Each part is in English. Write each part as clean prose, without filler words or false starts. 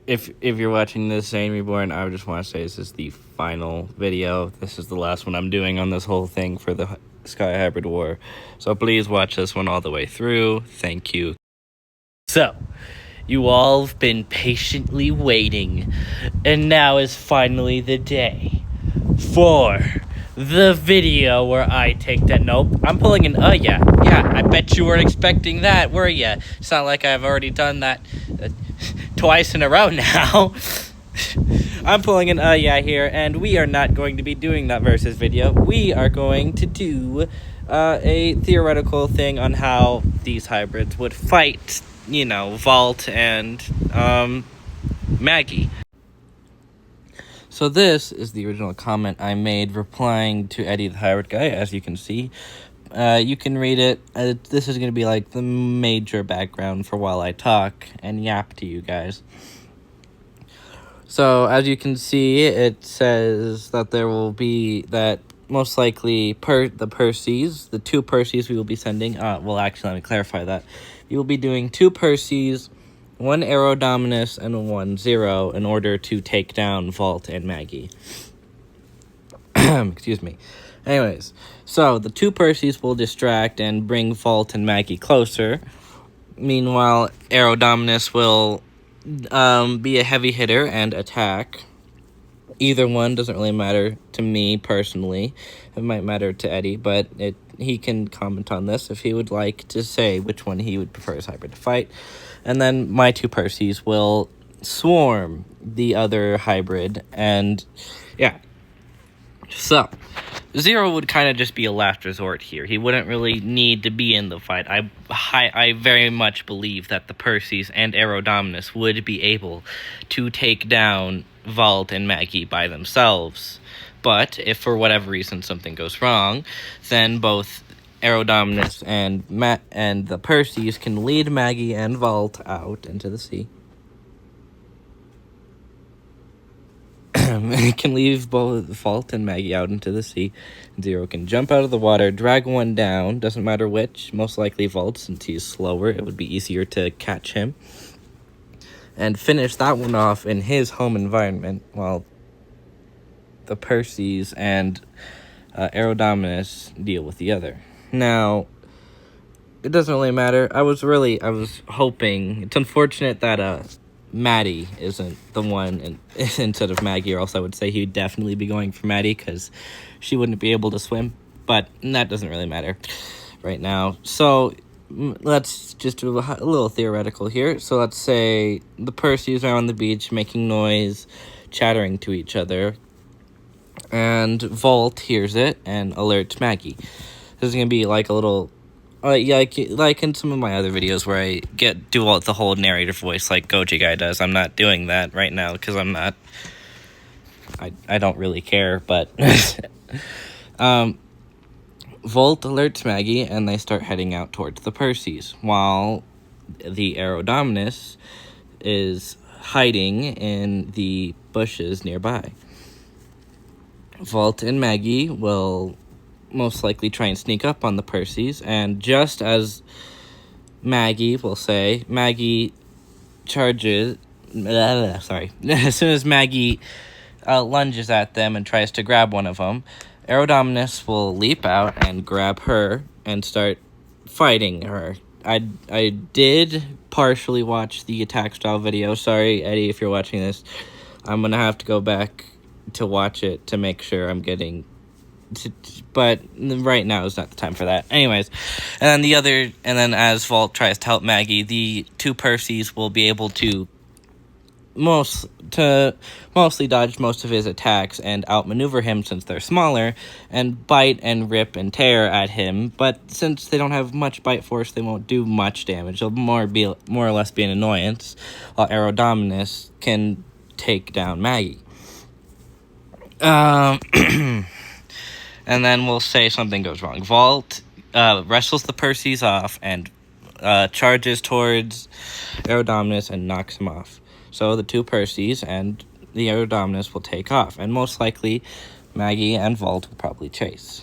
if you're watching this, Zane Reborn, I just want to say this is the final video. This is the last one I'm doing on this whole thing for the Sky Hybrid War. So please watch this one all the way through. Thank you. So, you all have been patiently waiting, and now is finally the day for the video where I take that. Nope, I'm pulling an yeah. I bet you weren't expecting that, were ya? It's not like I've already done that twice in a row now. I'm pulling an yeah here, and we are not going to be doing that versus video. We are going to do a theoretical thing on how these hybrids would fight, you know, Vault and Maggie. So this is the original comment I made replying to Eddie the Hybrid Guy, as you can see. You can read it. This is going to be like the major background for while I talk and yap to you guys. So, as you can see, it says that there will be, that most likely the Perseus, the two Perseus we will be sending, well, actually, let me clarify that. You will be doing two Perseus, one Aerodominus, and one Zero in order to take down Vault and Maggie. Excuse me. Anyways, so the two Perseus will distract and bring Vault and Maggie closer. Meanwhile, Aerodominus will be a heavy hitter and attack. Either one doesn't really matter to me personally. It might matter to Eddie, but he can comment on this if he would like to say which one he would prefer his hybrid to fight. And then my two Perseus will swarm the other hybrid, and yeah. So, Zero would kind of just be a last resort here. He wouldn't really need to be in the fight. I very much believe that the Perseus and Aerodominus would be able to take down Vault and Maggie by themselves. But if for whatever reason something goes wrong, then both Aerodominus and the Perseus can lead Maggie and Vault out into the sea. It can leave both Vault and Maggie out into the sea. Zero can jump out of the water, drag one down, doesn't matter which, most likely Vault, since he's slower, it would be easier to catch him, and finish that one off in his home environment, while the Perseus and Aerodominus deal with the other. Now, it doesn't really matter. I was hoping, it's unfortunate that Maddie isn't the one instead of Maggie, or else I would say he would definitely be going for Maddie, because she wouldn't be able to swim, but that doesn't really matter right now. So let's just do a little theoretical here. So let's say the Perseus are on the beach making noise, chattering to each other, and Vault hears it and alerts Maggie. This is going to be like a little... like in some of my other videos where I do the whole narrator voice like Goji Guy does. I'm not doing that right now because I'm not... I don't really care, but... Vault alerts Maggie, and they start heading out towards the Perseus, while the Aerodominus is hiding in the bushes nearby. Vault and Maggie will most likely try and sneak up on the Perseus, and just as Maggie charges... as soon as Maggie lunges at them and tries to grab one of them, Aerodominus will leap out and grab her and start fighting her. I did partially watch the attack style video. Sorry, Eddie, if you're watching this. I'm going to have to go back to watch it to make sure I'm getting... but right now is not the time for that. Anyways, and then as Vault tries to help Maggie, the two Perseus will be able to mostly dodge most of his attacks and outmaneuver him since they're smaller, and bite and rip and tear at him. But since they don't have much bite force, they won't do much damage. They'll more or less be an annoyance, while Aerodominus can take down Maggie. And then we'll say something goes wrong. Vault wrestles the Perseus off and charges towards Aerodominus and knocks him off. So the two Perseus and the Aerodominus will take off, and most likely Maggie and Vault will probably chase.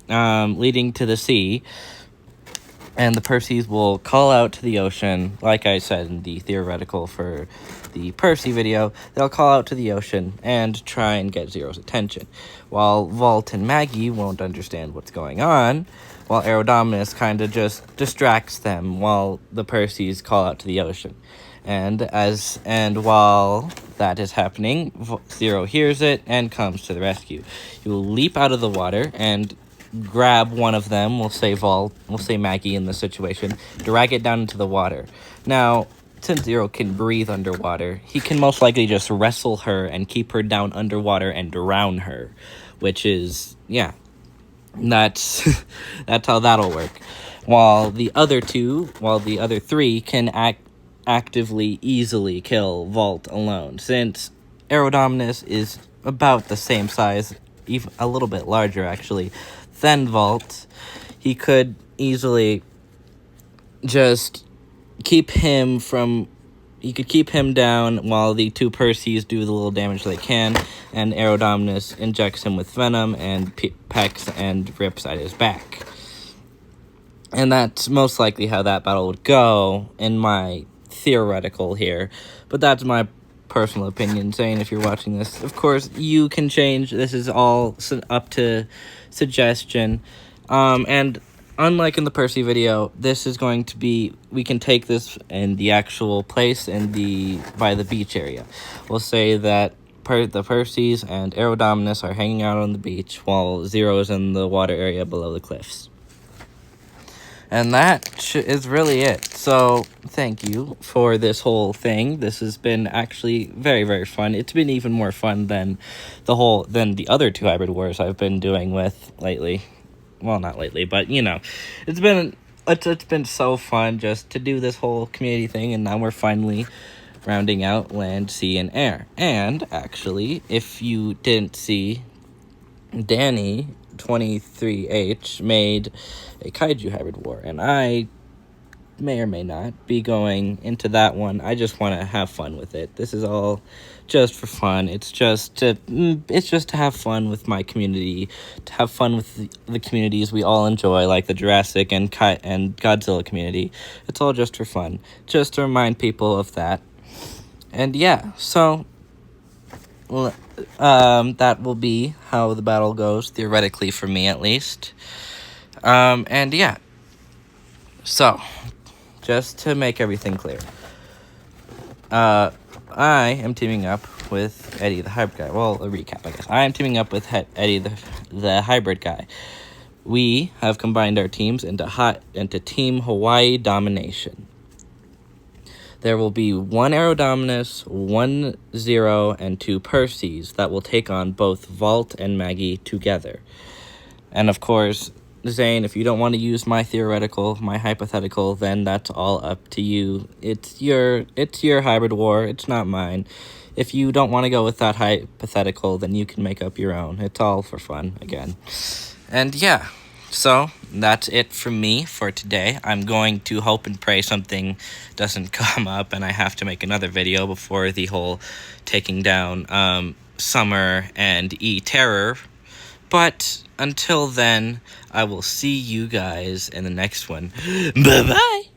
Leading to the sea, And the Percys will call out to the ocean, like I said in the theoretical for the Percy video. They'll call out to the ocean and try and get Zero's attention, while Vault and Maggie won't understand what's going on, while Aerodominus kind of just distracts them while the Percys call out to the ocean. And while that is happening, Zero hears it and comes to the rescue. He will leap out of the water and grab one of them, we'll say Maggie in this situation, drag it down into the water. Now, since Zero can breathe underwater, he can most likely just wrestle her and keep her down underwater and drown her, which is, yeah, that's how that'll work. While the other three can actively, easily kill Vault alone, since Aerodominus is about the same size, even a little bit larger actually, than Vault. He could easily just keep him down while the two Percys do the little damage they can, and Aerodominus injects him with venom and pecks and rips at his back. And that's most likely how that battle would go in my theoretical here, but that's my personal opinion. Saying, if you're watching this, of course you can change. This is all up to suggestion. And unlike in the Percy video, this is going to be, we can take this in the actual place by the beach area. We'll say that the Percys and Aerodominus are hanging out on the beach while Zero is in the water area below the cliffs. And that is really it. So, thank you for this whole thing. This has been actually very, very fun. It's been even more fun than the other two hybrid wars I've been doing with lately. Well, not lately, but, it's been so fun just to do this whole community thing, and now we're finally rounding out land, sea, and air. And, actually, if you didn't see, Danny 23H made a kaiju hybrid war, and I may or may not be going into that one. I just want to have fun with it. This is all just for fun. It's just to have fun with my community, to have fun with the communities we all enjoy, like the Jurassic and Godzilla community. It's all just for fun, just to remind people of that. And yeah, so that will be how the battle goes, theoretically, for me at least. And yeah, so just to make everything clear, I am teaming up with Eddie the hybrid guy. Well, a recap, I guess. I am teaming up with Eddie the hybrid guy. We have combined our teams into Team Hawaii Domination. There will be one Aerodominus, 1 Zero, and 2 Percys that will take on both Vault and Maggie together. And of course, Zane, if you don't want to use my hypothetical, then that's all up to you. It's your hybrid war, it's not mine. If you don't want to go with that hypothetical, then you can make up your own. It's all for fun, again. And yeah, so that's it from me for today. I'm going to hope and pray something doesn't come up and I have to make another video before the whole taking down Summer and E-Terror. But until then, I will see you guys in the next one. Bye-bye!